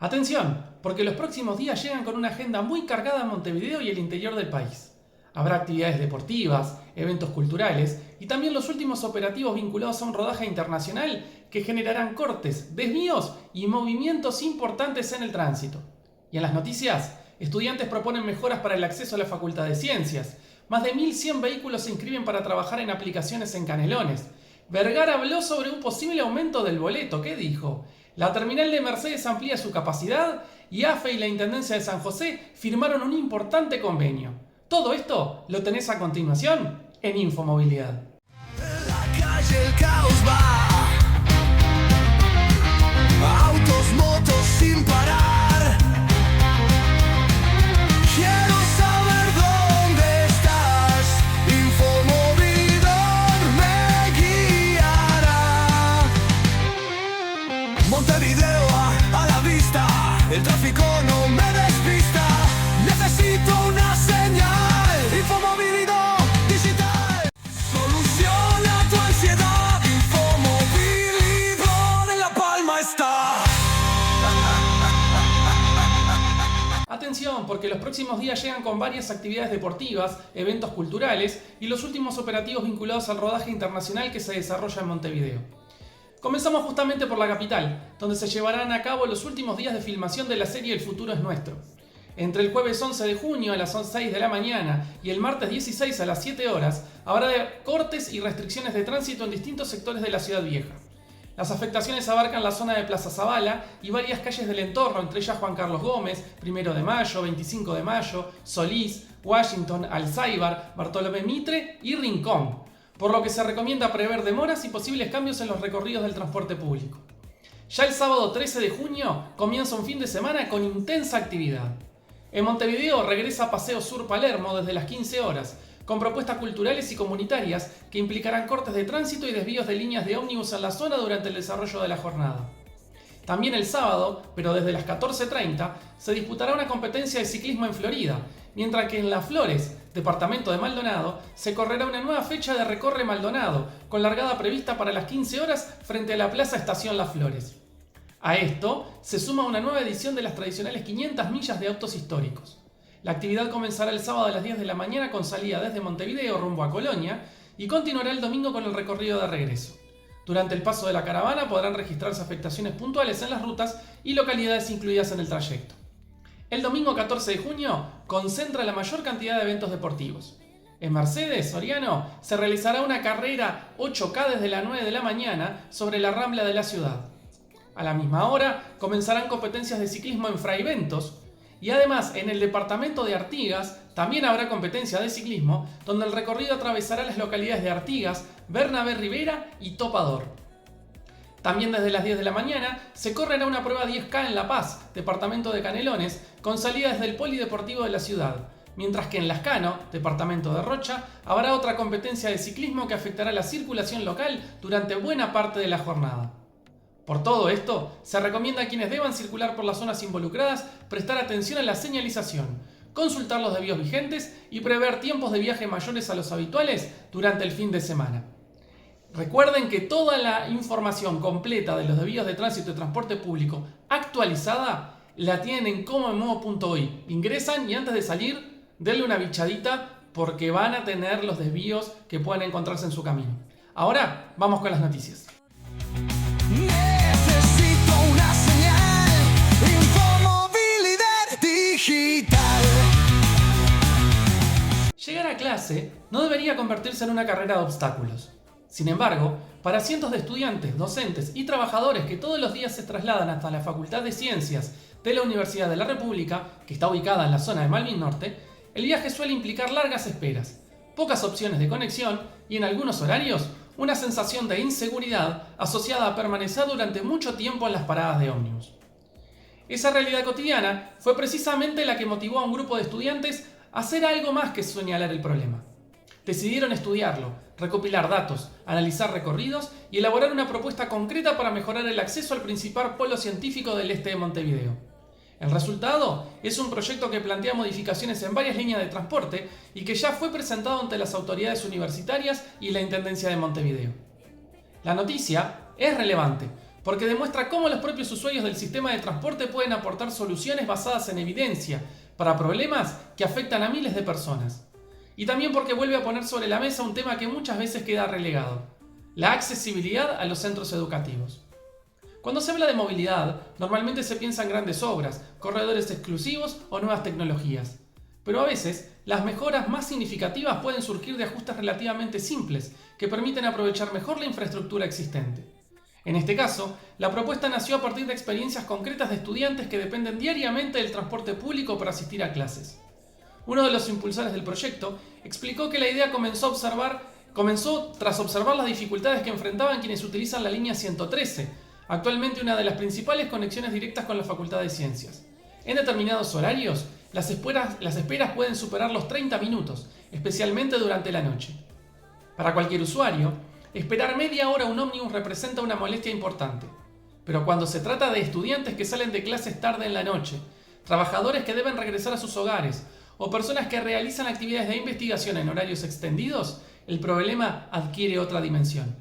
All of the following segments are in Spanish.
Atención, porque los próximos días llegan con una agenda muy cargada en Montevideo y el interior del país. Habrá actividades deportivas, eventos culturales y también los últimos operativos vinculados a un rodaje internacional que generarán cortes, desvíos y movimientos importantes en el tránsito. Y en las noticias, estudiantes proponen mejoras para el acceso a la Facultad de Ciencias. Más de 1.100 vehículos se inscriben para trabajar en aplicaciones en Canelones. Vergara habló sobre un posible aumento del boleto. ¿Qué dijo? La terminal de Mercedes amplía su capacidad y AFE y la Intendencia de San José firmaron un importante convenio. Todo esto lo tenés a continuación en Infomovilidad. En la calle el caos va, autos, motos sin parar. Quiero saber dónde estás, Infomovilidad me guiará. Montevideo a la vista, el tráfico no me despista. Necesito una señal, Infomovilidad digital. Soluciona tu ansiedad, Infomovilidad en La Palma está. Atención, porque los próximos días llegan con varias actividades deportivas, eventos culturales y los últimos operativos vinculados al rodaje internacional que se desarrolla en Montevideo. Comenzamos justamente por la capital, donde se llevarán a cabo los últimos días de filmación de la serie El futuro es nuestro. Entre el jueves 11 de junio a las 6 de la mañana y el martes 16 a las 7 horas, habrá cortes y restricciones de tránsito en distintos sectores de la ciudad vieja. Las afectaciones abarcan la zona de Plaza Zabala y varias calles del entorno, entre ellas Juan Carlos Gómez, 1 de Mayo, 25 de Mayo, Solís, Washington, Alzáibar, Bartolomé Mitre y Rincón, por lo que se recomienda prever demoras y posibles cambios en los recorridos del transporte público. Ya el sábado 13 de junio comienza un fin de semana con intensa actividad. En Montevideo regresa Paseo Sur Palermo desde las 15 horas, con propuestas culturales y comunitarias que implicarán cortes de tránsito y desvíos de líneas de ómnibus en la zona durante el desarrollo de la jornada. También el sábado, pero desde las 14:30, se disputará una competencia de ciclismo en Florida, mientras que en Las Flores, departamento de Maldonado, se correrá una nueva fecha de Recorre Maldonado, con largada prevista para las 15 horas frente a la Plaza Estación Las Flores. A esto se suma una nueva edición de las tradicionales 500 millas de autos históricos. La actividad comenzará el sábado a las 10 de la mañana con salida desde Montevideo rumbo a Colonia y continuará el domingo con el recorrido de regreso. Durante el paso de la caravana podrán registrarse afectaciones puntuales en las rutas y localidades incluidas en el trayecto. El domingo 14 de junio concentra la mayor cantidad de eventos deportivos. En Mercedes, Soriano, se realizará una carrera 8K desde las 9 de la mañana sobre la Rambla de la ciudad. A la misma hora comenzarán competencias de ciclismo en Fraiventos y además en el departamento de Artigas también habrá competencia de ciclismo donde el recorrido atravesará las localidades de Artigas, Bernabé Rivera y Topador. También desde las 10 de la mañana se correrá una prueba 10K en La Paz, departamento de Canelones, con salida desde el polideportivo de la ciudad, mientras que en Lascano, departamento de Rocha, habrá otra competencia de ciclismo que afectará la circulación local durante buena parte de la jornada. Por todo esto, se recomienda a quienes deban circular por las zonas involucradas prestar atención a la señalización, consultar los desvíos vigentes y prever tiempos de viaje mayores a los habituales durante el fin de semana. Recuerden que toda la información completa de los desvíos de tránsito y transporte público actualizada la tienen en comoenmodo.uy. Ingresan y antes de salir, denle una bichadita porque van a tener los desvíos que puedan encontrarse en su camino. Ahora, vamos con las noticias. Necesito una señal, Infomovilidad digital. Llegar a clase no debería convertirse en una carrera de obstáculos. Sin embargo, para cientos de estudiantes, docentes y trabajadores que todos los días se trasladan hasta la Facultad de Ciencias de la Universidad de la República, que está ubicada en la zona de Malvin Norte, el viaje suele implicar largas esperas, pocas opciones de conexión y en algunos horarios una sensación de inseguridad asociada a permanecer durante mucho tiempo en las paradas de ómnibus. Esa realidad cotidiana fue precisamente la que motivó a un grupo de estudiantes a hacer algo más que señalar el problema. Decidieron estudiarlo, recopilar datos, analizar recorridos y elaborar una propuesta concreta para mejorar el acceso al principal polo científico del este de Montevideo. El resultado es un proyecto que plantea modificaciones en varias líneas de transporte y que ya fue presentado ante las autoridades universitarias y la Intendencia de Montevideo. La noticia es relevante porque demuestra cómo los propios usuarios del sistema de transporte pueden aportar soluciones basadas en evidencia para problemas que afectan a miles de personas. Y también porque vuelve a poner sobre la mesa un tema que muchas veces queda relegado: la accesibilidad a los centros educativos. Cuando se habla de movilidad, normalmente se piensa en grandes obras, corredores exclusivos o nuevas tecnologías. Pero a veces, las mejoras más significativas pueden surgir de ajustes relativamente simples que permiten aprovechar mejor la infraestructura existente. En este caso, la propuesta nació a partir de experiencias concretas de estudiantes que dependen diariamente del transporte público para asistir a clases. Uno de los impulsores del proyecto explicó que la idea comenzó tras observar las dificultades que enfrentaban quienes utilizan la línea 113, actualmente una de las principales conexiones directas con la Facultad de Ciencias. En determinados horarios, las esperas pueden superar los 30 minutos, especialmente durante la noche. Para cualquier usuario, esperar media hora un ómnibus representa una molestia importante. Pero cuando se trata de estudiantes que salen de clases tarde en la noche, trabajadores que deben regresar a sus hogares o personas que realizan actividades de investigación en horarios extendidos, el problema adquiere otra dimensión.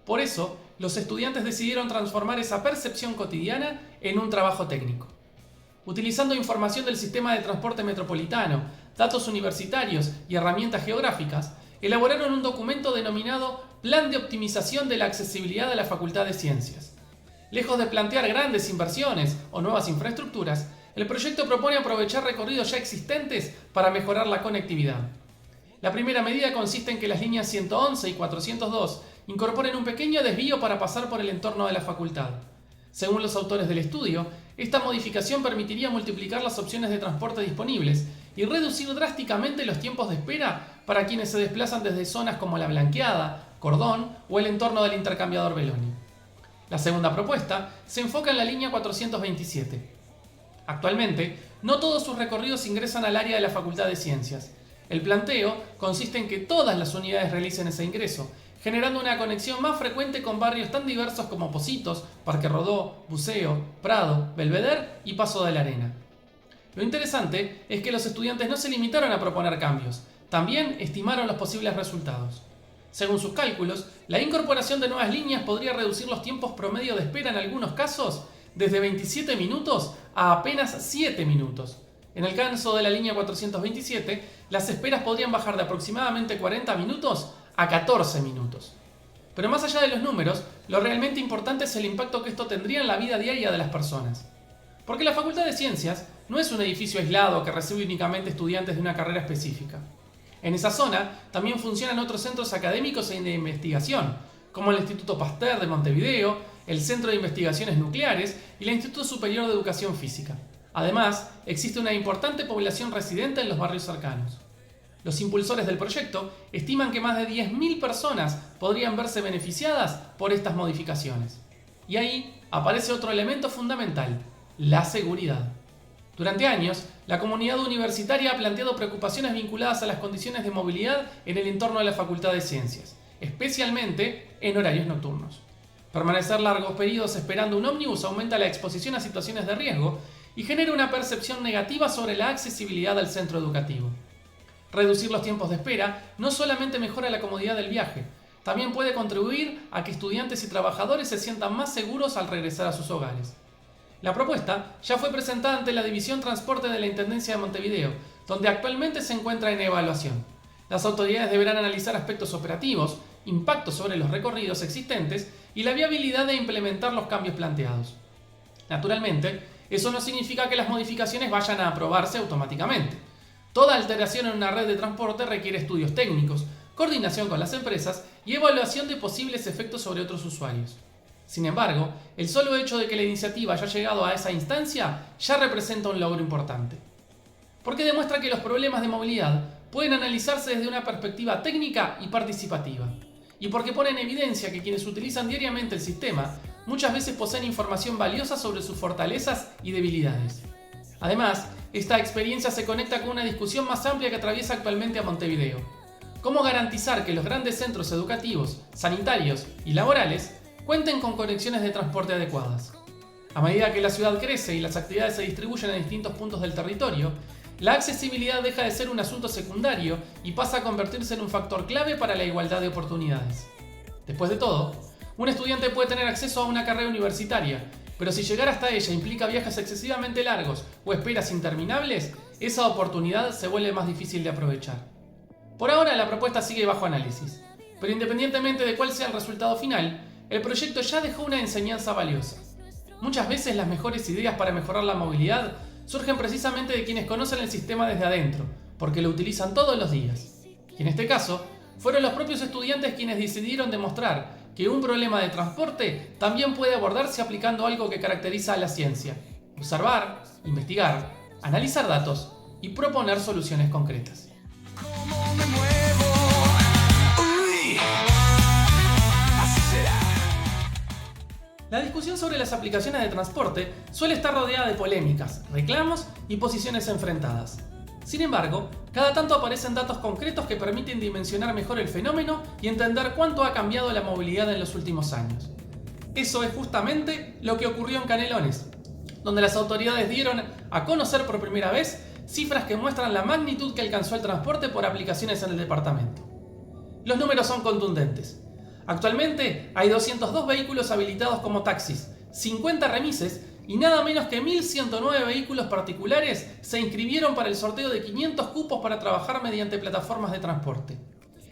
Por eso, los estudiantes decidieron transformar esa percepción cotidiana en un trabajo técnico. Utilizando información del sistema de transporte metropolitano, datos universitarios y herramientas geográficas, elaboraron un documento denominado Plan de Optimización de la Accesibilidad de la Facultad de Ciencias. Lejos de plantear grandes inversiones o nuevas infraestructuras, el proyecto propone aprovechar recorridos ya existentes para mejorar la conectividad. La primera medida consiste en que las líneas 111 y 402 incorporen un pequeño desvío para pasar por el entorno de la facultad. Según los autores del estudio, esta modificación permitiría multiplicar las opciones de transporte disponibles y reducir drásticamente los tiempos de espera para quienes se desplazan desde zonas como La Blanqueada, Cordón o el entorno del intercambiador Beloni. La segunda propuesta se enfoca en la línea 427. Actualmente, no todos sus recorridos ingresan al área de la Facultad de Ciencias. El planteo consiste en que todas las unidades realicen ese ingreso, generando una conexión más frecuente con barrios tan diversos como Pocitos, Parque Rodó, Buceo, Prado, Belvedere y Paso de la Arena. Lo interesante es que los estudiantes no se limitaron a proponer cambios, también estimaron los posibles resultados. Según sus cálculos, la incorporación de nuevas líneas podría reducir los tiempos promedio de espera en algunos casos desde 27 minutos a apenas 7 minutos. En el caso de la línea 427, las esperas podrían bajar de aproximadamente 40 minutos a 14 minutos. Pero más allá de los números, lo realmente importante es el impacto que esto tendría en la vida diaria de las personas. Porque la Facultad de Ciencias no es un edificio aislado que recibe únicamente estudiantes de una carrera específica. En esa zona también funcionan otros centros académicos e de investigación, como el Instituto Pasteur de Montevideo, el Centro de Investigaciones Nucleares y el Instituto Superior de Educación Física. Además, existe una importante población residente en los barrios cercanos. Los impulsores del proyecto estiman que más de 10.000 personas podrían verse beneficiadas por estas modificaciones. Y ahí aparece otro elemento fundamental: la seguridad. Durante años, la comunidad universitaria ha planteado preocupaciones vinculadas a las condiciones de movilidad en el entorno de la Facultad de Ciencias, especialmente en horarios nocturnos. Permanecer largos periodos esperando un ómnibus aumenta la exposición a situaciones de riesgo y genera una percepción negativa sobre la accesibilidad al centro educativo. Reducir los tiempos de espera no solamente mejora la comodidad del viaje, también puede contribuir a que estudiantes y trabajadores se sientan más seguros al regresar a sus hogares. La propuesta ya fue presentada ante la División Transporte de la Intendencia de Montevideo, donde actualmente se encuentra en evaluación. Las autoridades deberán analizar aspectos operativos, impactos sobre los recorridos existentes y la viabilidad de implementar los cambios planteados. Naturalmente, eso no significa que las modificaciones vayan a aprobarse automáticamente. Toda alteración en una red de transporte requiere estudios técnicos, coordinación con las empresas y evaluación de posibles efectos sobre otros usuarios. Sin embargo, el solo hecho de que la iniciativa haya llegado a esa instancia ya representa un logro importante. Porque demuestra que los problemas de movilidad pueden analizarse desde una perspectiva técnica y participativa. Y porque pone en evidencia que quienes utilizan diariamente el sistema muchas veces poseen información valiosa sobre sus fortalezas y debilidades. Además, esta experiencia se conecta con una discusión más amplia que atraviesa actualmente a Montevideo. ¿Cómo garantizar que los grandes centros educativos, sanitarios y laborales cuenten con conexiones de transporte adecuadas? A medida que la ciudad crece y las actividades se distribuyen en distintos puntos del territorio, la accesibilidad deja de ser un asunto secundario y pasa a convertirse en un factor clave para la igualdad de oportunidades. Después de todo, Un estudiante puede tener acceso a una carrera universitaria, pero si llegar hasta ella implica viajes excesivamente largos o esperas interminables, esa oportunidad se vuelve más difícil de aprovechar. Por ahora la propuesta sigue bajo análisis, pero independientemente de cuál sea el resultado final, el proyecto ya dejó una enseñanza valiosa. Muchas veces las mejores ideas para mejorar la movilidad surgen precisamente de quienes conocen el sistema desde adentro, porque lo utilizan todos los días. Y en este caso, fueron los propios estudiantes quienes decidieron demostrar que un problema de transporte también puede abordarse aplicando algo que caracteriza a la ciencia: observar, investigar, analizar datos y proponer soluciones concretas. ¿Cómo me muevo? Uy, así será. La discusión sobre las aplicaciones de transporte suele estar rodeada de polémicas, reclamos y posiciones enfrentadas. Sin embargo, cada tanto aparecen datos concretos que permiten dimensionar mejor el fenómeno y entender cuánto ha cambiado la movilidad en los últimos años. Eso es justamente lo que ocurrió en Canelones, donde las autoridades dieron a conocer por primera vez cifras que muestran la magnitud que alcanzó el transporte por aplicaciones en el departamento. Los números son contundentes. Actualmente hay 202 vehículos habilitados como taxis, 50 remises y nada menos que 1.109 vehículos particulares se inscribieron para el sorteo de 500 cupos para trabajar mediante plataformas de transporte.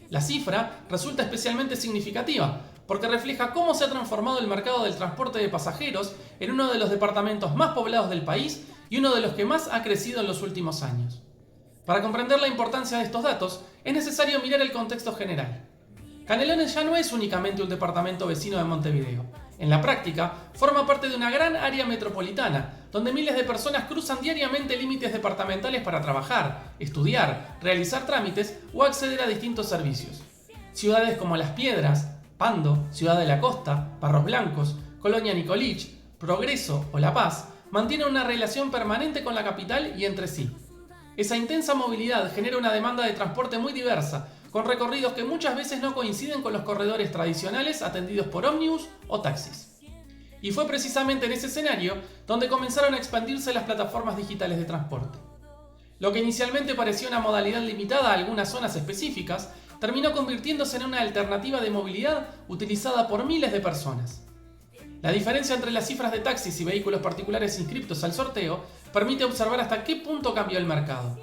La cifra resulta especialmente significativa porque refleja cómo se ha transformado el mercado del transporte de pasajeros en uno de los departamentos más poblados del país y uno de los que más ha crecido en los últimos años. Para comprender la importancia de estos datos, es necesario mirar el contexto general. Canelones ya no es únicamente un departamento vecino de Montevideo. En la práctica, forma parte de una gran área metropolitana, donde miles de personas cruzan diariamente límites departamentales para trabajar, estudiar, realizar trámites o acceder a distintos servicios. Ciudades como Las Piedras, Pando, Ciudad de la Costa, Barros Blancos, Colonia Nicolich, Progreso o La Paz mantienen una relación permanente con la capital y entre sí. Esa intensa movilidad genera una demanda de transporte muy diversa, con recorridos que muchas veces no coinciden con los corredores tradicionales atendidos por ómnibus o taxis. Y fue precisamente en ese escenario donde comenzaron a expandirse las plataformas digitales de transporte. Lo que inicialmente parecía una modalidad limitada a algunas zonas específicas, terminó convirtiéndose en una alternativa de movilidad utilizada por miles de personas. La diferencia entre las cifras de taxis y vehículos particulares inscriptos al sorteo permite observar hasta qué punto cambió el mercado.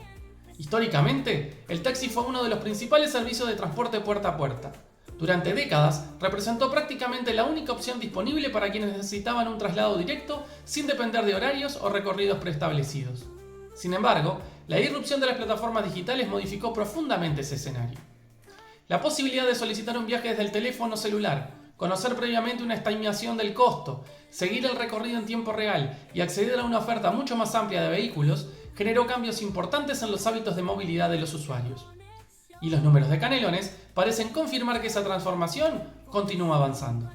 Históricamente, el taxi fue uno de los principales servicios de transporte puerta a puerta. Durante décadas, representó prácticamente la única opción disponible para quienes necesitaban un traslado directo sin depender de horarios o recorridos preestablecidos. Sin embargo, la irrupción de las plataformas digitales modificó profundamente ese escenario. La posibilidad de solicitar un viaje desde el teléfono celular, conocer previamente una estimación del costo, seguir el recorrido en tiempo real y acceder a una oferta mucho más amplia de vehículos generó cambios importantes en los hábitos de movilidad de los usuarios. Y los números de Canelones parecen confirmar que esa transformación continúa avanzando.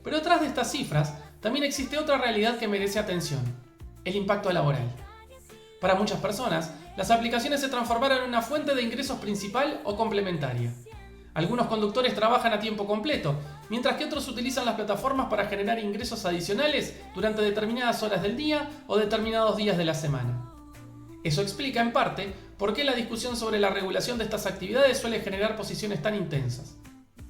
Pero detrás de estas cifras también existe otra realidad que merece atención: el impacto laboral. Para muchas personas, las aplicaciones se transformaron en una fuente de ingresos principal o complementaria. Algunos conductores trabajan a tiempo completo, mientras que otros utilizan las plataformas para generar ingresos adicionales durante determinadas horas del día o determinados días de la semana. Eso explica, en parte, por qué la discusión sobre la regulación de estas actividades suele generar posiciones tan intensas.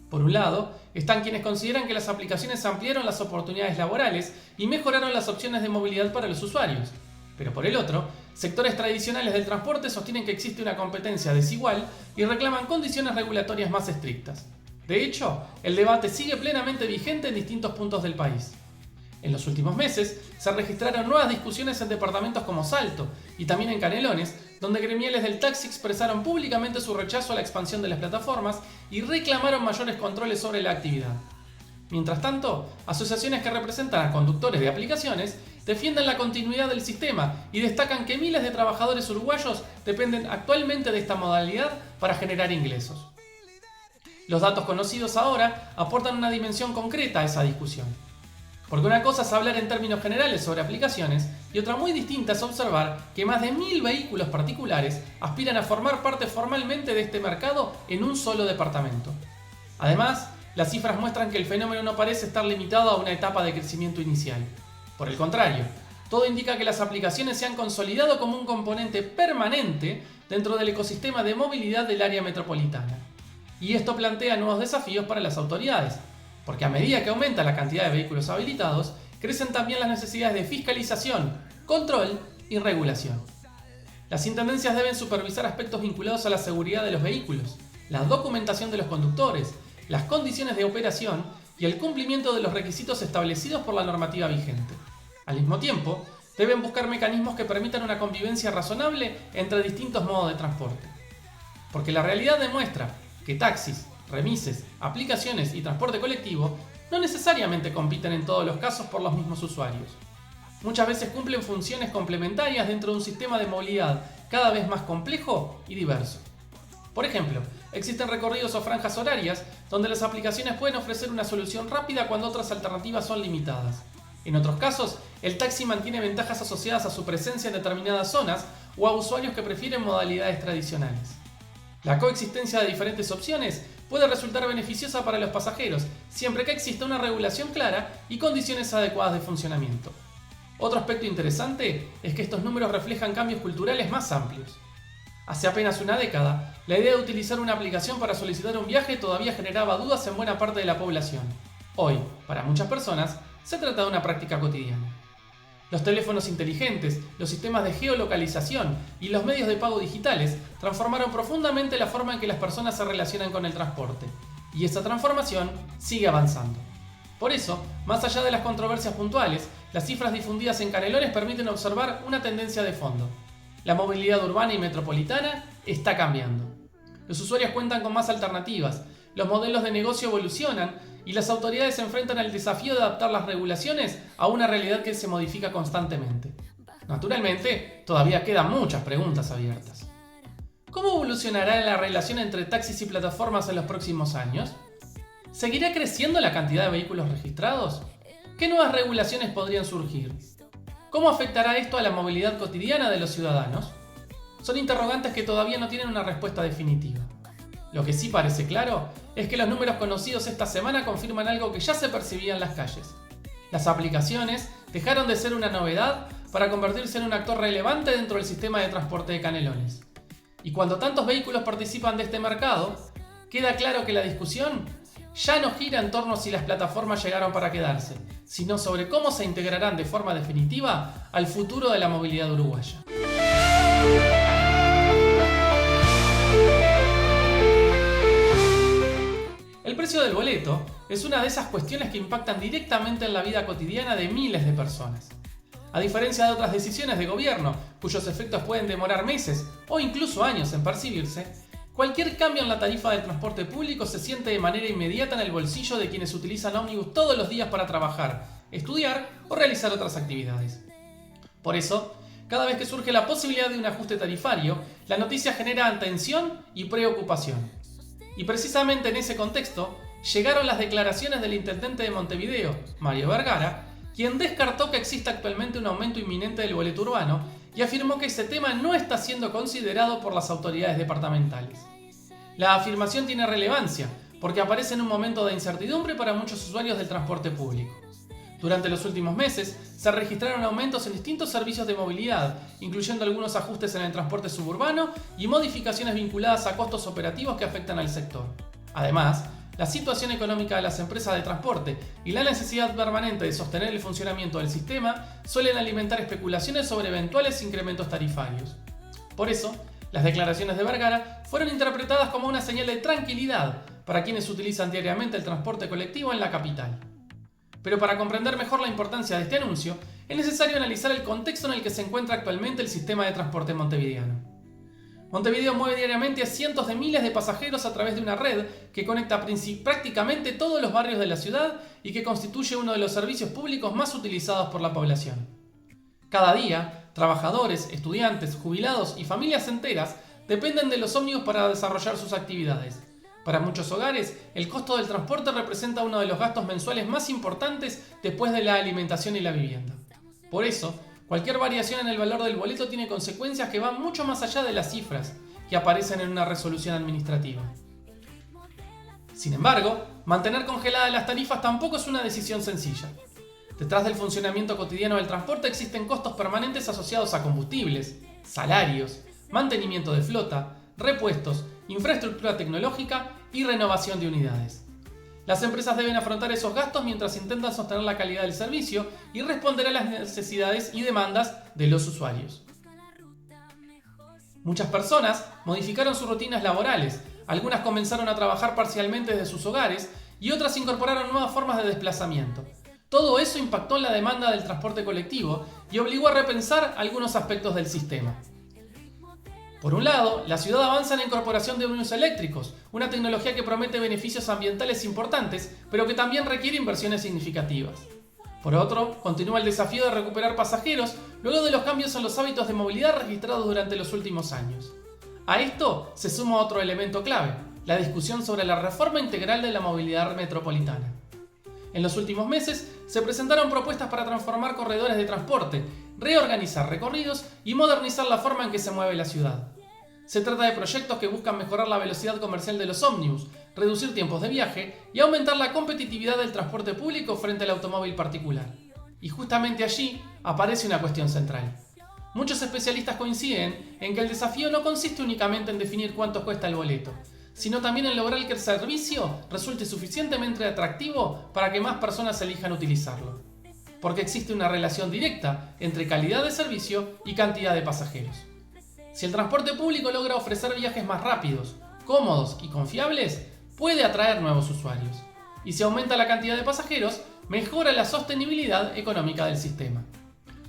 Por un lado, están quienes consideran que las aplicaciones ampliaron las oportunidades laborales y mejoraron las opciones de movilidad para los usuarios. Pero por el otro, sectores tradicionales del transporte sostienen que existe una competencia desigual y reclaman condiciones regulatorias más estrictas. De hecho, el debate sigue plenamente vigente en distintos puntos del país. En los últimos meses, se registraron nuevas discusiones en departamentos como Salto y también en Canelones, donde gremiales del taxi expresaron públicamente su rechazo a la expansión de las plataformas y reclamaron mayores controles sobre la actividad. Mientras tanto, asociaciones que representan a conductores de aplicaciones defienden la continuidad del sistema y destacan que miles de trabajadores uruguayos dependen actualmente de esta modalidad para generar ingresos. Los datos conocidos ahora aportan una dimensión concreta a esa discusión. Porque una cosa es hablar en términos generales sobre aplicaciones y otra muy distinta es observar que más de 1.000 vehículos particulares aspiran a formar parte formalmente de este mercado en un solo departamento. Además, las cifras muestran que el fenómeno no parece estar limitado a una etapa de crecimiento inicial. Por el contrario, todo indica que las aplicaciones se han consolidado como un componente permanente dentro del ecosistema de movilidad del área metropolitana. Y esto plantea nuevos desafíos para las autoridades. porque a medida que aumenta la cantidad de vehículos habilitados, crecen también las necesidades de fiscalización, control y regulación. Las intendencias deben supervisar aspectos vinculados a la seguridad de los vehículos, la documentación de los conductores, las condiciones de operación y el cumplimiento de los requisitos establecidos por la normativa vigente. Al mismo tiempo, deben buscar mecanismos que permitan una convivencia razonable entre distintos modos de transporte. Porque la realidad demuestra que taxis, remises, aplicaciones y transporte colectivo no necesariamente compiten en todos los casos por los mismos usuarios. Muchas veces cumplen funciones complementarias dentro de un sistema de movilidad cada vez más complejo y diverso. Por ejemplo, existen recorridos o franjas horarias donde las aplicaciones pueden ofrecer una solución rápida cuando otras alternativas son limitadas. En otros casos, el taxi mantiene ventajas asociadas a su presencia en determinadas zonas o a usuarios que prefieren modalidades tradicionales. La coexistencia de diferentes opciones puede resultar beneficiosa para los pasajeros, siempre que exista una regulación clara y condiciones adecuadas de funcionamiento. Otro aspecto interesante es que estos números reflejan cambios culturales más amplios. Hace apenas una década, la idea de utilizar una aplicación para solicitar un viaje todavía generaba dudas en buena parte de la población. Hoy, para muchas personas, se trata de una práctica cotidiana. Los teléfonos inteligentes, los sistemas de geolocalización y los medios de pago digitales transformaron profundamente la forma en que las personas se relacionan con el transporte, y esta transformación sigue avanzando. Por eso, más allá de las controversias puntuales, las cifras difundidas en Canelones permiten observar una tendencia de fondo. La movilidad urbana y metropolitana está cambiando. Los usuarios cuentan con más alternativas, los modelos de negocio evolucionan y las autoridades se enfrentan al desafío de adaptar las regulaciones a una realidad que se modifica constantemente. Naturalmente, todavía quedan muchas preguntas abiertas. ¿Cómo evolucionará la relación entre taxis y plataformas en los próximos años? ¿Seguirá creciendo la cantidad de vehículos registrados? ¿Qué nuevas regulaciones podrían surgir? ¿Cómo afectará esto a la movilidad cotidiana de los ciudadanos? Son interrogantes que todavía no tienen una respuesta definitiva. Lo que sí parece claro es que los números conocidos esta semana confirman algo que ya se percibía en las calles. Las aplicaciones dejaron de ser una novedad para convertirse en un actor relevante dentro del sistema de transporte de Canelones. Y cuando tantos vehículos participan de este mercado, queda claro que la discusión ya no gira en torno a si las plataformas llegaron para quedarse, sino sobre cómo se integrarán de forma definitiva al futuro de la movilidad uruguaya. El precio del boleto es una de esas cuestiones que impactan directamente en la vida cotidiana de miles de personas. A diferencia de otras decisiones de gobierno, cuyos efectos pueden demorar meses o incluso años en percibirse, cualquier cambio en la tarifa del transporte público se siente de manera inmediata en el bolsillo de quienes utilizan ómnibus todos los días para trabajar, estudiar o realizar otras actividades. Por eso, cada vez que surge la posibilidad de un ajuste tarifario, la noticia genera atención y preocupación. Y precisamente en ese contexto, llegaron las declaraciones del intendente de Montevideo, Mario Vergara, quien descartó que exista actualmente un aumento inminente del boleto urbano y afirmó que ese tema no está siendo considerado por las autoridades departamentales. La afirmación tiene relevancia porque aparece en un momento de incertidumbre para muchos usuarios del transporte público. Durante los últimos meses se registraron aumentos en distintos servicios de movilidad, incluyendo algunos ajustes en el transporte suburbano y modificaciones vinculadas a costos operativos que afectan al sector. Además, la situación económica de las empresas de transporte y la necesidad permanente de sostener el funcionamiento del sistema suelen alimentar especulaciones sobre eventuales incrementos tarifarios. Por eso, las declaraciones de Vergara fueron interpretadas como una señal de tranquilidad para quienes utilizan diariamente el transporte colectivo en la capital. Pero para comprender mejor la importancia de este anuncio, es necesario analizar el contexto en el que se encuentra actualmente el sistema de transporte montevideano. Montevideo mueve diariamente a cientos de miles de pasajeros a través de una red que conecta prácticamente todos los barrios de la ciudad y que constituye uno de los servicios públicos más utilizados por la población. Cada día, trabajadores, estudiantes, jubilados y familias enteras dependen de los ómnibus para desarrollar sus actividades. Para muchos hogares, el costo del transporte representa uno de los gastos mensuales más importantes después de la alimentación y la vivienda. Por eso, cualquier variación en el valor del boleto tiene consecuencias que van mucho más allá de las cifras que aparecen en una resolución administrativa. Sin embargo, mantener congeladas las tarifas tampoco es una decisión sencilla. Detrás del funcionamiento cotidiano del transporte existen costos permanentes asociados a combustibles, salarios, mantenimiento de flota, repuestos, infraestructura tecnológica y renovación de unidades. Las empresas deben afrontar esos gastos mientras intentan sostener la calidad del servicio y responder a las necesidades y demandas de los usuarios. Muchas personas modificaron sus rutinas laborales, algunas comenzaron a trabajar parcialmente desde sus hogares y otras incorporaron nuevas formas de desplazamiento. Todo eso impactó en la demanda del transporte colectivo y obligó a repensar algunos aspectos del sistema. Por un lado, la ciudad avanza en la incorporación de ómnibus eléctricos, una tecnología que promete beneficios ambientales importantes, pero que también requiere inversiones significativas. Por otro, continúa el desafío de recuperar pasajeros luego de los cambios en los hábitos de movilidad registrados durante los últimos años. A esto se suma otro elemento clave, la discusión sobre la reforma integral de la movilidad metropolitana. En los últimos meses se presentaron propuestas para transformar corredores de transporte, reorganizar recorridos y modernizar la forma en que se mueve la ciudad. Se trata de proyectos que buscan mejorar la velocidad comercial de los ómnibus, reducir tiempos de viaje y aumentar la competitividad del transporte público frente al automóvil particular. Y justamente allí aparece una cuestión central. Muchos especialistas coinciden en que el desafío no consiste únicamente en definir cuánto cuesta el boleto, sino también en lograr que el servicio resulte suficientemente atractivo para que más personas elijan utilizarlo. Porque existe una relación directa entre calidad de servicio y cantidad de pasajeros. Si el transporte público logra ofrecer viajes más rápidos, cómodos y confiables, puede atraer nuevos usuarios. Y si aumenta la cantidad de pasajeros, mejora la sostenibilidad económica del sistema.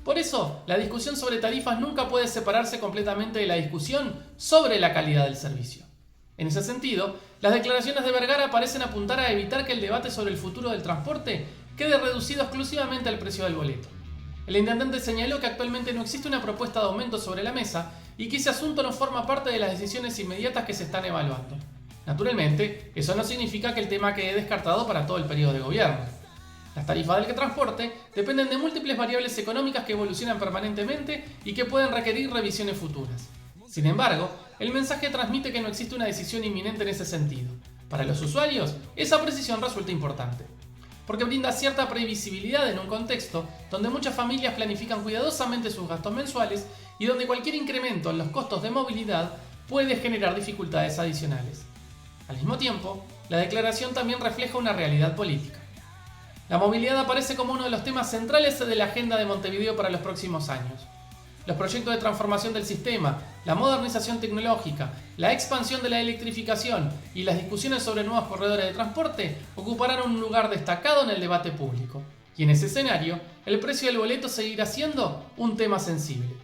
Por eso, la discusión sobre tarifas nunca puede separarse completamente de la discusión sobre la calidad del servicio. En ese sentido, las declaraciones de Vergara parecen apuntar a evitar que el debate sobre el futuro del transporte quede reducido exclusivamente al precio del boleto. El intendente señaló que actualmente no existe una propuesta de aumento sobre la mesa y que ese asunto no forma parte de las decisiones inmediatas que se están evaluando. Naturalmente, eso no significa que el tema quede descartado para todo el periodo de gobierno. Las tarifas del transporte dependen de múltiples variables económicas que evolucionan permanentemente y que pueden requerir revisiones futuras. Sin embargo, el mensaje transmite que no existe una decisión inminente en ese sentido. Para los usuarios, esa precisión resulta importante, porque brinda cierta previsibilidad en un contexto donde muchas familias planifican cuidadosamente sus gastos mensuales y donde cualquier incremento en los costos de movilidad puede generar dificultades adicionales. Al mismo tiempo, la declaración también refleja una realidad política. La movilidad aparece como uno de los temas centrales de la agenda de Montevideo para los próximos años. Los proyectos de transformación del sistema, la modernización tecnológica, la expansión de la electrificación y las discusiones sobre nuevos corredores de transporte ocuparán un lugar destacado en el debate público. Y en ese escenario, el precio del boleto seguirá siendo un tema sensible.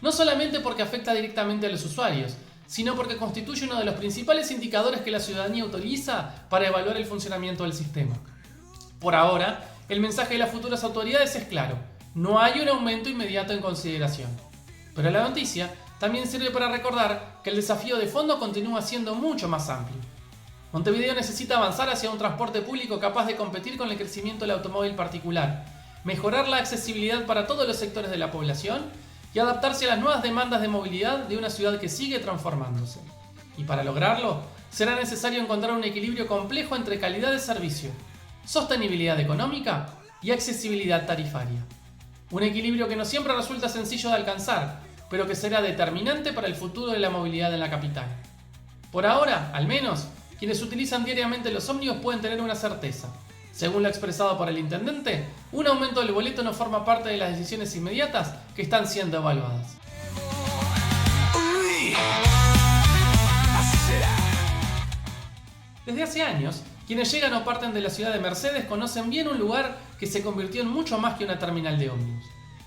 No solamente porque afecta directamente a los usuarios, sino porque constituye uno de los principales indicadores que la ciudadanía utiliza para evaluar el funcionamiento del sistema. Por ahora, el mensaje de las futuras autoridades es claro: no hay un aumento inmediato en consideración. Pero la noticia también sirve para recordar que el desafío de fondo continúa siendo mucho más amplio. Montevideo necesita avanzar hacia un transporte público capaz de competir con el crecimiento del automóvil particular, mejorar la accesibilidad para todos los sectores de la población y adaptarse a las nuevas demandas de movilidad de una ciudad que sigue transformándose. Y para lograrlo, será necesario encontrar un equilibrio complejo entre calidad de servicio, sostenibilidad económica y accesibilidad tarifaria. Un equilibrio que no siempre resulta sencillo de alcanzar, pero que será determinante para el futuro de la movilidad en la capital. Por ahora, al menos, quienes utilizan diariamente los ómnibus pueden tener una certeza. Según lo expresado por el intendente, un aumento del boleto no forma parte de las decisiones inmediatas que están siendo evaluadas. Desde hace años, quienes llegan o parten de la ciudad de Mercedes conocen bien un lugar que se convirtió en mucho más que una terminal de ómnibus.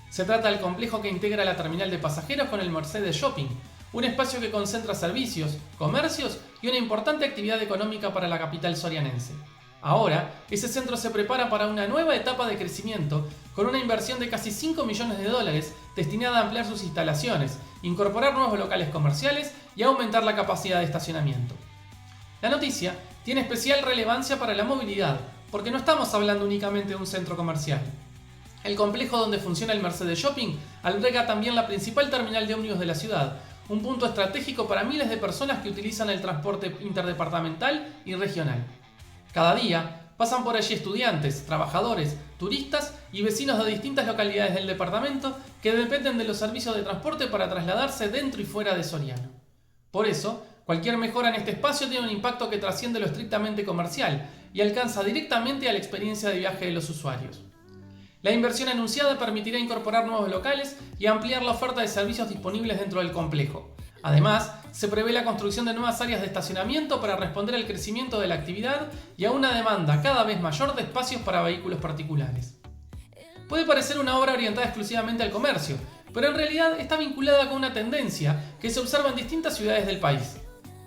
Se trata del complejo que integra la terminal de pasajeros con el Mercedes Shopping, un espacio que concentra servicios, comercios y una importante actividad económica para la capital sorianense. Ahora, ese centro se prepara para una nueva etapa de crecimiento con una inversión de casi $5 millones destinada a ampliar sus instalaciones, incorporar nuevos locales comerciales y aumentar la capacidad de estacionamiento. La noticia tiene especial relevancia para la movilidad, porque no estamos hablando únicamente de un centro comercial. El complejo donde funciona el Mercedes Shopping alberga también la principal terminal de ómnibus de la ciudad, un punto estratégico para miles de personas que utilizan el transporte interdepartamental y regional. Cada día pasan por allí estudiantes, trabajadores, turistas y vecinos de distintas localidades del departamento que dependen de los servicios de transporte para trasladarse dentro y fuera de Soriano. Por eso, cualquier mejora en este espacio tiene un impacto que trasciende lo estrictamente comercial y alcanza directamente a la experiencia de viaje de los usuarios. La inversión anunciada permitirá incorporar nuevos locales y ampliar la oferta de servicios disponibles dentro del complejo. Además, se prevé la construcción de nuevas áreas de estacionamiento para responder al crecimiento de la actividad y a una demanda cada vez mayor de espacios para vehículos particulares. Puede parecer una obra orientada exclusivamente al comercio, pero en realidad está vinculada con una tendencia que se observa en distintas ciudades del país: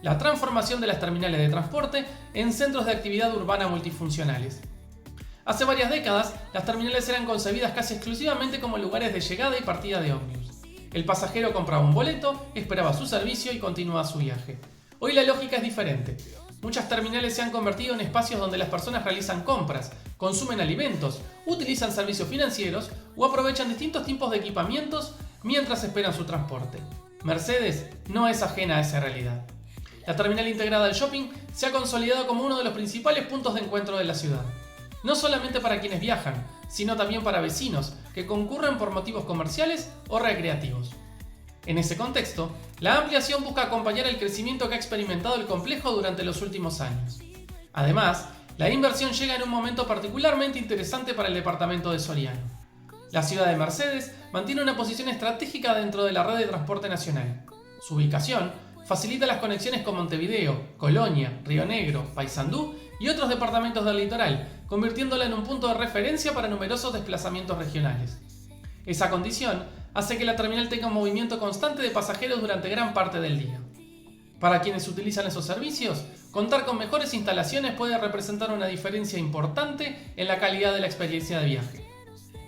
la transformación de las terminales de transporte en centros de actividad urbana multifuncionales. Hace varias décadas, las terminales eran concebidas casi exclusivamente como lugares de llegada y partida de ómnibus. El pasajero compraba un boleto, esperaba su servicio y continuaba su viaje. Hoy la lógica es diferente. Muchas terminales se han convertido en espacios donde las personas realizan compras, consumen alimentos, utilizan servicios financieros o aprovechan distintos tipos de equipamientos mientras esperan su transporte. Mercedes no es ajena a esa realidad. La terminal integrada al shopping se ha consolidado como uno de los principales puntos de encuentro de la ciudad. No solamente para quienes viajan, sino también para vecinos que concurren por motivos comerciales o recreativos. En ese contexto, la ampliación busca acompañar el crecimiento que ha experimentado el complejo durante los últimos años. Además, la inversión llega en un momento particularmente interesante para el departamento de Soriano. La ciudad de Mercedes mantiene una posición estratégica dentro de la red de transporte nacional. Su ubicación facilita las conexiones con Montevideo, Colonia, Río Negro, Paysandú y otros departamentos del litoral, convirtiéndola en un punto de referencia para numerosos desplazamientos regionales. Esa condición hace que la terminal tenga un movimiento constante de pasajeros durante gran parte del día. Para quienes utilizan esos servicios, contar con mejores instalaciones puede representar una diferencia importante en la calidad de la experiencia de viaje.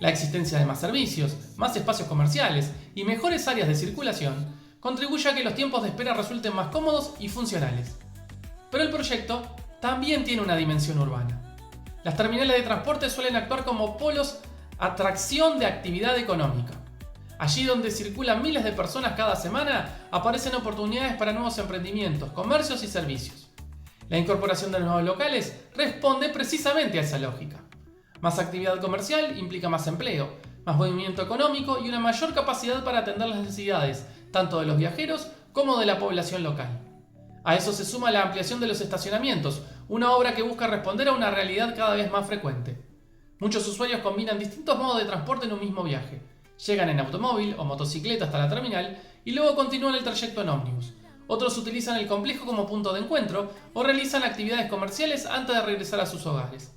La existencia de más servicios, más espacios comerciales y mejores áreas de circulación contribuye a que los tiempos de espera resulten más cómodos y funcionales. Pero el proyecto también tiene una dimensión urbana. Las terminales de transporte suelen actuar como polos atracción de actividad económica. Allí donde circulan miles de personas cada semana, aparecen oportunidades para nuevos emprendimientos, comercios y servicios. La incorporación de nuevos locales responde precisamente a esa lógica. Más actividad comercial implica más empleo, más movimiento económico y una mayor capacidad para atender las necesidades tanto de los viajeros como de la población local. A eso se suma la ampliación de los estacionamientos, una obra que busca responder a una realidad cada vez más frecuente. Muchos usuarios combinan distintos modos de transporte en un mismo viaje. Llegan en automóvil o motocicleta hasta la terminal y luego continúan el trayecto en ómnibus. Otros utilizan el complejo como punto de encuentro o realizan actividades comerciales antes de regresar a sus hogares.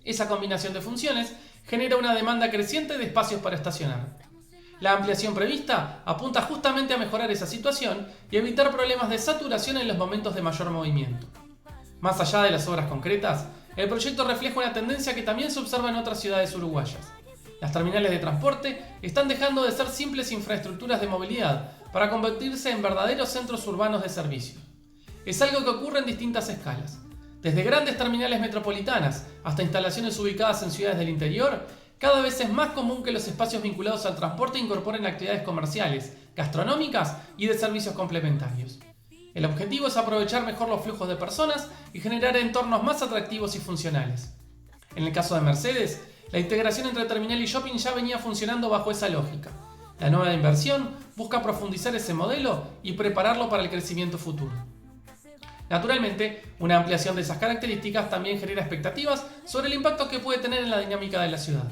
Esa combinación de funciones genera una demanda creciente de espacios para estacionar. La ampliación prevista apunta justamente a mejorar esa situación y evitar problemas de saturación en los momentos de mayor movimiento. Más allá de las obras concretas, el proyecto refleja una tendencia que también se observa en otras ciudades uruguayas. Las terminales de transporte están dejando de ser simples infraestructuras de movilidad para convertirse en verdaderos centros urbanos de servicio. Es algo que ocurre en distintas escalas. Desde grandes terminales metropolitanas hasta instalaciones ubicadas en ciudades del interior, cada vez es más común que los espacios vinculados al transporte incorporen actividades comerciales, gastronómicas y de servicios complementarios. El objetivo es aprovechar mejor los flujos de personas y generar entornos más atractivos y funcionales. En el caso de Mercedes, la integración entre terminal y shopping ya venía funcionando bajo esa lógica. La nueva inversión busca profundizar ese modelo y prepararlo para el crecimiento futuro. Naturalmente, una ampliación de esas características también genera expectativas sobre el impacto que puede tener en la dinámica de la ciudad.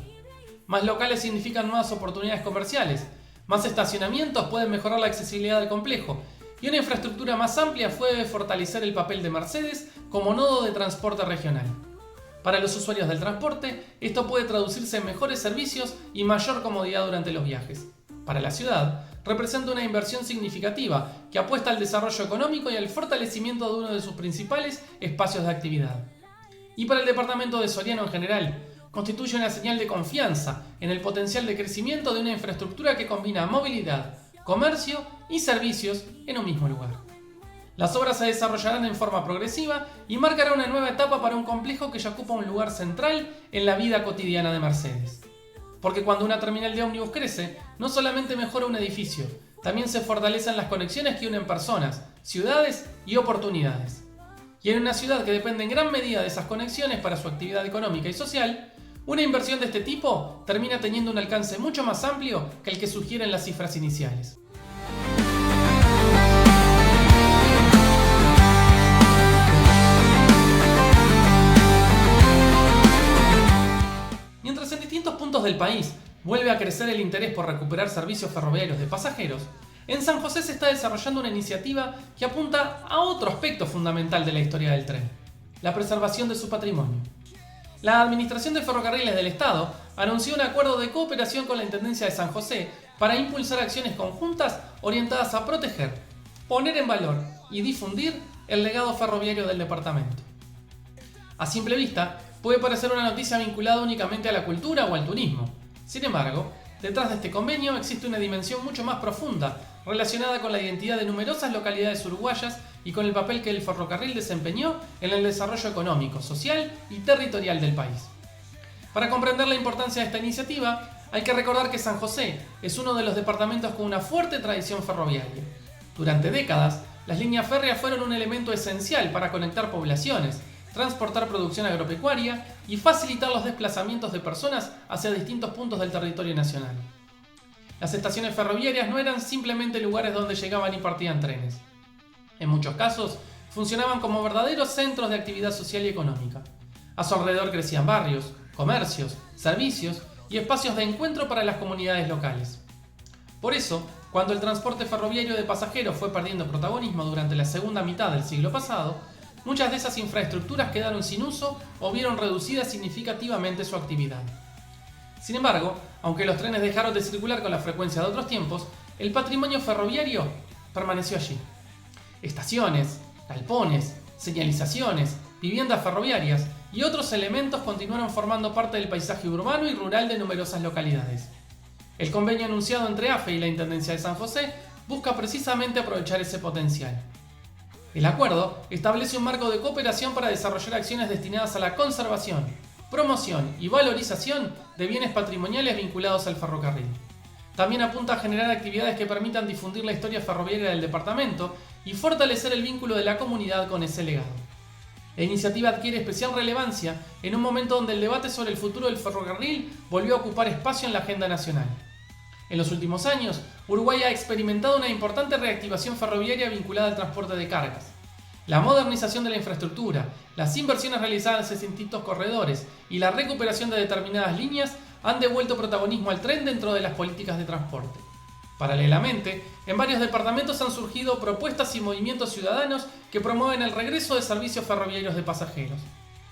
Más locales significan nuevas oportunidades comerciales, más estacionamientos pueden mejorar la accesibilidad del complejo, y una infraestructura más amplia puede fortalecer el papel de Mercedes como nodo de transporte regional. Para los usuarios del transporte, esto puede traducirse en mejores servicios y mayor comodidad durante los viajes. Para la ciudad, representa una inversión significativa que apuesta al desarrollo económico y al fortalecimiento de uno de sus principales espacios de actividad. Y para el departamento de Soriano en general, constituye una señal de confianza en el potencial de crecimiento de una infraestructura que combina movilidad, comercio y servicios en un mismo lugar. Las obras se desarrollarán en forma progresiva y marcarán una nueva etapa para un complejo que ya ocupa un lugar central en la vida cotidiana de Mercedes. Porque cuando una terminal de ómnibus crece, no solamente mejora un edificio, también se fortalecen las conexiones que unen personas, ciudades y oportunidades. Y en una ciudad que depende en gran medida de esas conexiones para su actividad económica y social, una inversión de este tipo termina teniendo un alcance mucho más amplio que el que sugieren las cifras iniciales. puntos del país vuelve a crecer el interés por recuperar servicios ferroviarios de pasajeros, en San José se está desarrollando una iniciativa que apunta a otro aspecto fundamental de la historia del tren: la preservación de su patrimonio. La Administración de Ferrocarriles del Estado anunció un acuerdo de cooperación con la Intendencia de San José para impulsar acciones conjuntas orientadas a proteger, poner en valor y difundir el legado ferroviario del departamento. A simple vista, puede parecer una noticia vinculada únicamente a la cultura o al turismo. Sin embargo, detrás de este convenio existe una dimensión mucho más profunda, relacionada con la identidad de numerosas localidades uruguayas y con el papel que el ferrocarril desempeñó en el desarrollo económico, social y territorial del país. Para comprender la importancia de esta iniciativa, hay que recordar que San José es uno de los departamentos con una fuerte tradición ferroviaria. Durante décadas, las líneas férreas fueron un elemento esencial para conectar poblaciones, transportar producción agropecuaria y facilitar los desplazamientos de personas hacia distintos puntos del territorio nacional. Las estaciones ferroviarias no eran simplemente lugares donde llegaban y partían trenes. En muchos casos, funcionaban como verdaderos centros de actividad social y económica. A su alrededor crecían barrios, comercios, servicios y espacios de encuentro para las comunidades locales. Por eso, cuando el transporte ferroviario de pasajeros fue perdiendo protagonismo durante la segunda mitad del siglo pasado, muchas de esas infraestructuras quedaron sin uso o vieron reducida significativamente su actividad. Sin embargo, aunque los trenes dejaron de circular con la frecuencia de otros tiempos, el patrimonio ferroviario permaneció allí. Estaciones, galpones, señalizaciones, viviendas ferroviarias y otros elementos continuaron formando parte del paisaje urbano y rural de numerosas localidades. El convenio anunciado entre AFE y la Intendencia de San José busca precisamente aprovechar ese potencial. El acuerdo establece un marco de cooperación para desarrollar acciones destinadas a la conservación, promoción y valorización de bienes patrimoniales vinculados al ferrocarril. También apunta a generar actividades que permitan difundir la historia ferroviaria del departamento y fortalecer el vínculo de la comunidad con ese legado. La iniciativa adquiere especial relevancia en un momento donde el debate sobre el futuro del ferrocarril volvió a ocupar espacio en la agenda nacional. En los últimos años, Uruguay ha experimentado una importante reactivación ferroviaria vinculada al transporte de cargas. La modernización de la infraestructura, las inversiones realizadas en distintos corredores y la recuperación de determinadas líneas han devuelto protagonismo al tren dentro de las políticas de transporte. Paralelamente, en varios departamentos han surgido propuestas y movimientos ciudadanos que promueven el regreso de servicios ferroviarios de pasajeros.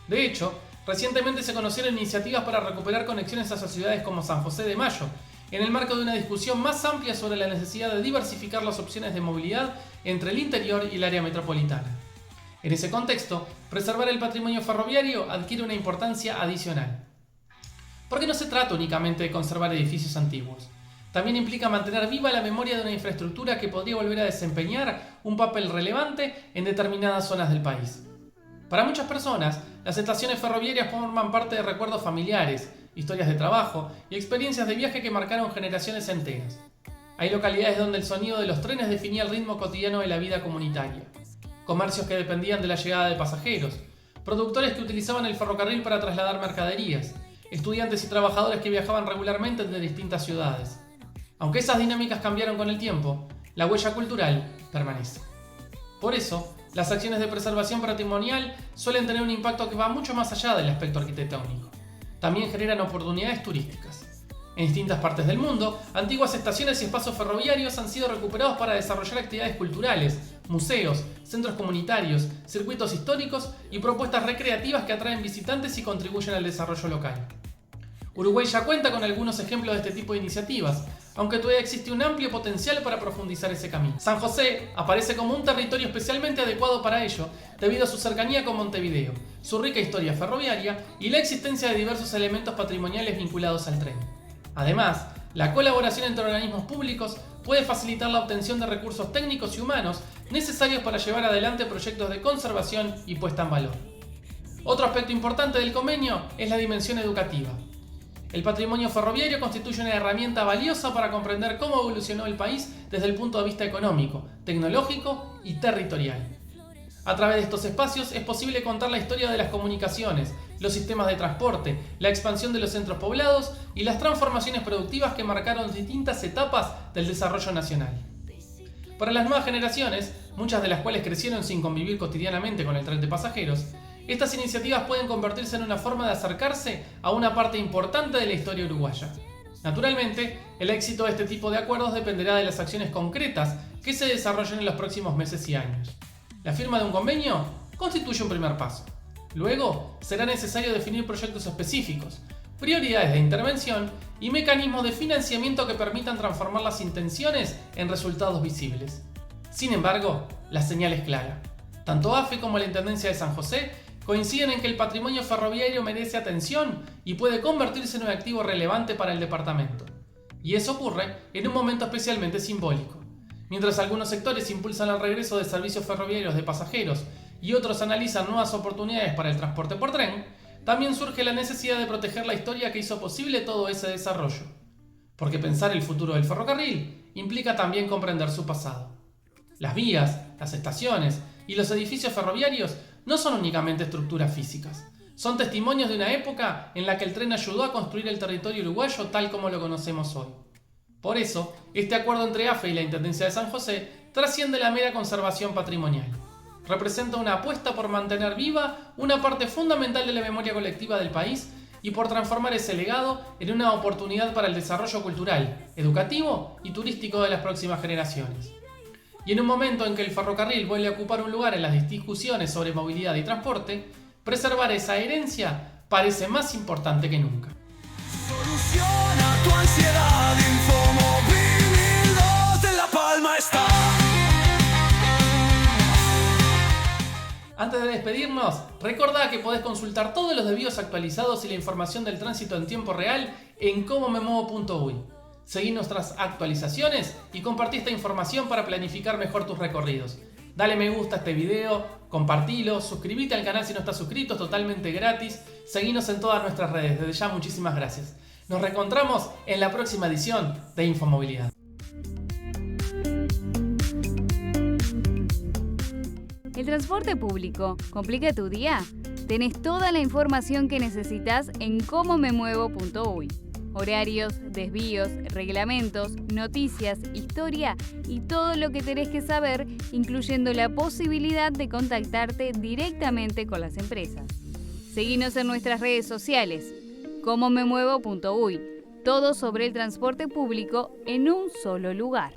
De hecho, recientemente se conocieron iniciativas para recuperar conexiones hacia ciudades como San José de Mayo, en el marco de una discusión más amplia sobre la necesidad de diversificar las opciones de movilidad entre el interior y el área metropolitana. En ese contexto, preservar el patrimonio ferroviario adquiere una importancia adicional. Porque no se trata únicamente de conservar edificios antiguos. También implica mantener viva la memoria de una infraestructura que podría volver a desempeñar un papel relevante en determinadas zonas del país. Para muchas personas, las estaciones ferroviarias forman parte de recuerdos familiares, historias de trabajo y experiencias de viaje que marcaron generaciones enteras. Hay localidades donde el sonido de los trenes definía el ritmo cotidiano de la vida comunitaria. Comercios que dependían de la llegada de pasajeros, productores que utilizaban el ferrocarril para trasladar mercaderías, estudiantes y trabajadores que viajaban regularmente entre distintas ciudades. Aunque esas dinámicas cambiaron con el tiempo, la huella cultural permanece. Por eso, las acciones de preservación patrimonial suelen tener un impacto que va mucho más allá del aspecto arquitectónico. También generan oportunidades turísticas. En distintas partes del mundo, antiguas estaciones y espacios ferroviarios han sido recuperados para desarrollar actividades culturales, museos, centros comunitarios, circuitos históricos y propuestas recreativas que atraen visitantes y contribuyen al desarrollo local. Uruguay ya cuenta con algunos ejemplos de este tipo de iniciativas, aunque todavía existe un amplio potencial para profundizar ese camino. San José aparece como un territorio especialmente adecuado para ello, debido a su cercanía con Montevideo, su rica historia ferroviaria y la existencia de diversos elementos patrimoniales vinculados al tren. Además, la colaboración entre organismos públicos puede facilitar la obtención de recursos técnicos y humanos necesarios para llevar adelante proyectos de conservación y puesta en valor. Otro aspecto importante del convenio es la dimensión educativa. El patrimonio ferroviario constituye una herramienta valiosa para comprender cómo evolucionó el país desde el punto de vista económico, tecnológico y territorial. A través de estos espacios es posible contar la historia de las comunicaciones, los sistemas de transporte, la expansión de los centros poblados y las transformaciones productivas que marcaron distintas etapas del desarrollo nacional. Para las nuevas generaciones, muchas de las cuales crecieron sin convivir cotidianamente con el tren de pasajeros, Estas iniciativas pueden convertirse en una forma de acercarse a una parte importante de la historia uruguaya. Naturalmente, el éxito de este tipo de acuerdos dependerá de las acciones concretas que se desarrollen en los próximos meses y años. La firma de un convenio constituye un primer paso. Luego, será necesario definir proyectos específicos, prioridades de intervención y mecanismos de financiamiento que permitan transformar las intenciones en resultados visibles. Sin embargo, la señal es clara. Tanto AFE como la Intendencia de San José coinciden en que el patrimonio ferroviario merece atención y puede convertirse en un activo relevante para el departamento. Y eso ocurre en un momento especialmente simbólico. Mientras algunos sectores impulsan el regreso de servicios ferroviarios de pasajeros y otros analizan nuevas oportunidades para el transporte por tren, también surge la necesidad de proteger la historia que hizo posible todo ese desarrollo. Porque pensar el futuro del ferrocarril implica también comprender su pasado. Las vías, las estaciones y los edificios ferroviarios no son únicamente estructuras físicas. Son testimonios de una época en la que el tren ayudó a construir el territorio uruguayo tal como lo conocemos hoy. Por eso, este acuerdo entre AFE y la Intendencia de San José trasciende la mera conservación patrimonial. Representa una apuesta por mantener viva una parte fundamental de la memoria colectiva del país y por transformar ese legado en una oportunidad para el desarrollo cultural, educativo y turístico de las próximas generaciones. Y en un momento en que el ferrocarril vuelve a ocupar un lugar en las discusiones sobre movilidad y transporte, preservar esa herencia parece más importante que nunca. Soluciona tu ansiedad, Infomovilidad en La Palma está. Antes de despedirnos, recordá que podés consultar todos los desvíos actualizados y la información del tránsito en tiempo real en comomemuevo.uy. Seguí nuestras actualizaciones y compartí esta información para planificar mejor tus recorridos. Dale me gusta a este video, compartilo, suscríbete al canal si no estás suscrito, es totalmente gratis. Seguinos en todas nuestras redes, desde ya muchísimas gracias. Nos reencontramos en la próxima edición de Infomovilidad. ¿El transporte público complica tu día? Tenés toda la información que necesitas en comomemuevo.uy. Horarios, desvíos, reglamentos, noticias, historia y todo lo que tenés que saber, incluyendo la posibilidad de contactarte directamente con las empresas. Seguinos en nuestras redes sociales, comomemuevo.uy. Todo sobre el transporte público en un solo lugar.